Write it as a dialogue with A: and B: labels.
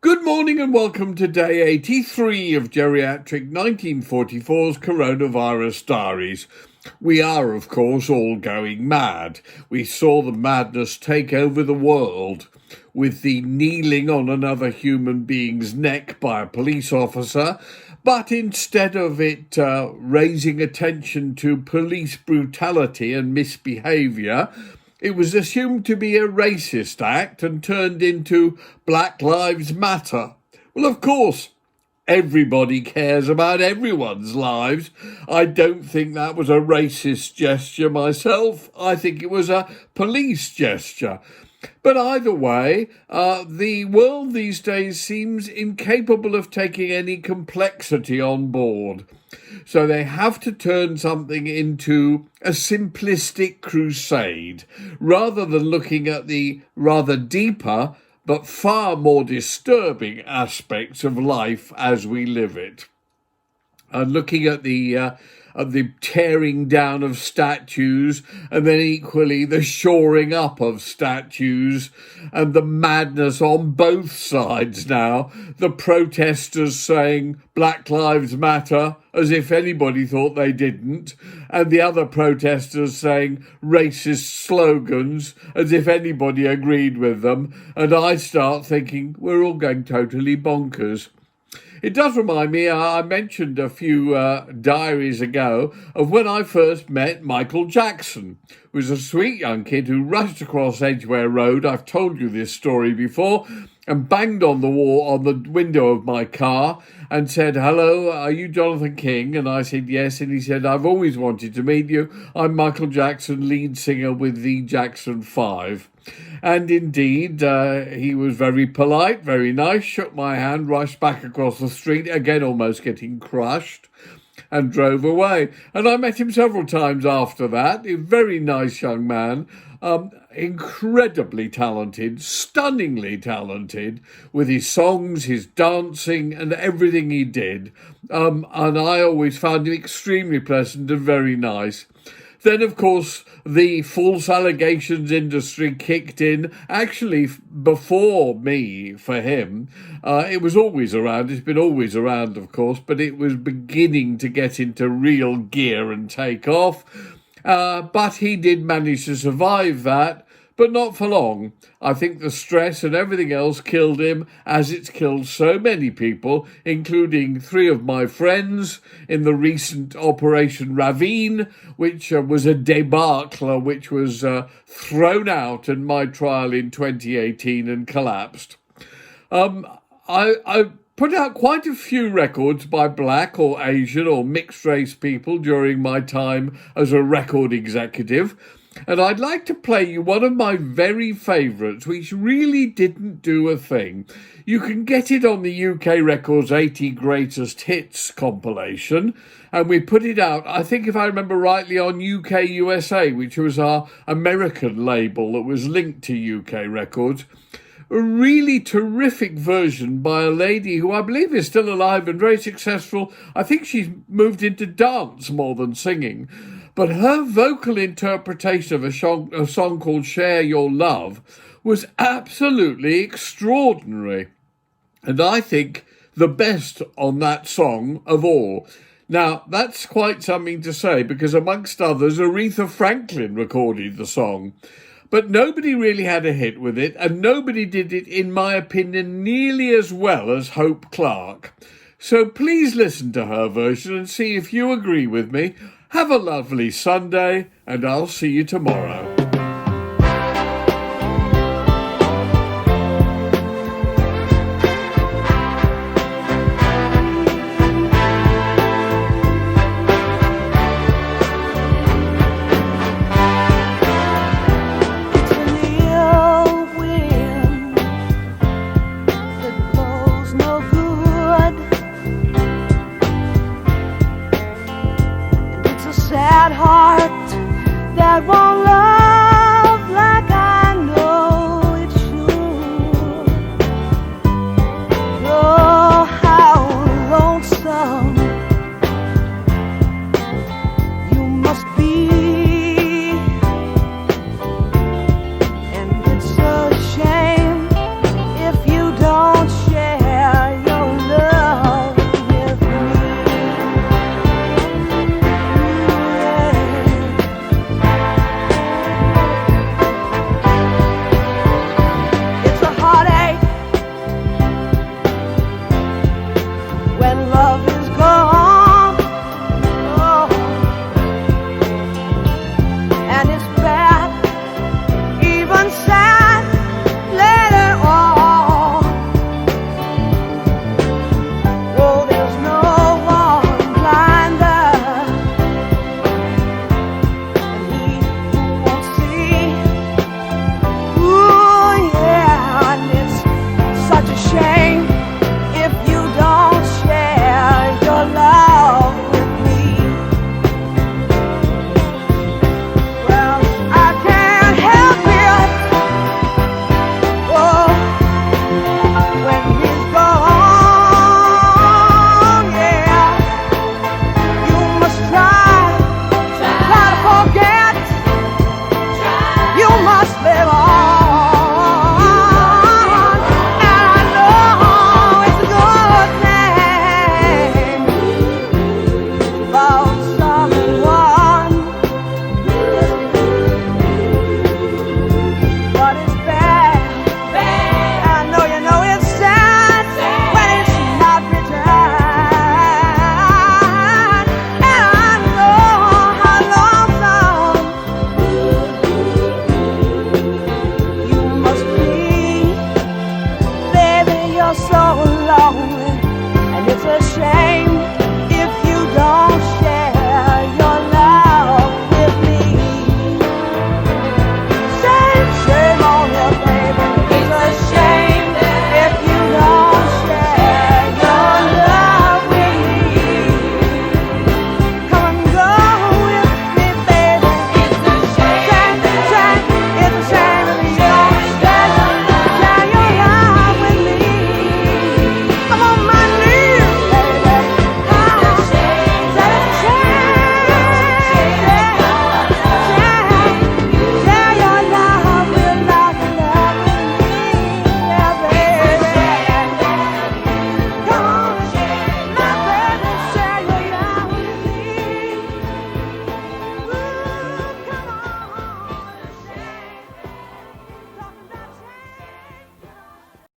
A: Good morning and welcome to day 83 of Geriatric 1944's Coronavirus Diaries. We are, of course, all going mad. We saw the madness take over the world, with the kneeling on another human being's neck by a police officer, but instead of it raising attention to police brutality and misbehaviour, it was assumed to be a racist act and turned into Black Lives Matter. Well, of course, everybody cares about everyone's lives. I don't think that was a racist gesture myself. I think it was a police gesture. But either way, the world these days seems incapable of taking any complexity on board. So they have to turn something into a simplistic crusade, rather than looking at the rather deeper but far more disturbing aspects of life as we live it. And looking at the tearing down of statues, and then equally the shoring up of statues, and the madness on both sides now. The protesters saying Black Lives Matter as if anybody thought they didn't, and the other protesters saying racist slogans as if anybody agreed with them. And I start thinking we're all going totally bonkers. It does remind me, I mentioned a few diaries ago, of when I first met Michael Jackson, who was a sweet young kid who rushed across Edgware Road. I've told you this story before, and banged on the wall, on the window of my car, and said, "Hello, are you Jonathan King?" And I said, "Yes." And he said, "I've always wanted to meet you. I'm Michael Jackson, lead singer with the Jackson 5. And indeed, he was very polite, very nice, shook my hand, rushed back across the street, again almost getting crushed, and drove away. And I met him several times after that. A very nice young man, incredibly talented, stunningly talented, with his songs, his dancing, and everything he did. And I always found him extremely pleasant and very nice. Then, of course, the false allegations industry kicked in, actually before me, for him. It was always around. It's been always around, of course, but it was beginning to get into real gear and take off. But he did manage to survive that, but not for long. I think the stress and everything else killed him, as it's killed so many people, including 3 of my friends in the recent Operation Ravine, which was a debacle, which was thrown out in my trial in 2018 and collapsed. I put out quite a few records by black or Asian or mixed race people during my time as a record executive. And I'd like to play you one of my very favourites, which really didn't do a thing. You can get it on the UK Records 80 Greatest Hits compilation, and we put it out, I think if I remember rightly, on UK USA, which was our American label that was linked to UK Records. A really terrific version by a lady who I believe is still alive and very successful. I think she's moved into dance more than singing. But her vocal interpretation of a song called Share Your Love was absolutely extraordinary. And I think the best on that song of all. Now, that's quite something to say because, amongst others, Aretha Franklin recorded the song. But nobody really had a hit with it, and nobody did it, in my opinion, nearly as well as Hope Clark. So please listen to her version and see if you agree with me. Have a lovely Sunday, and I'll see you tomorrow.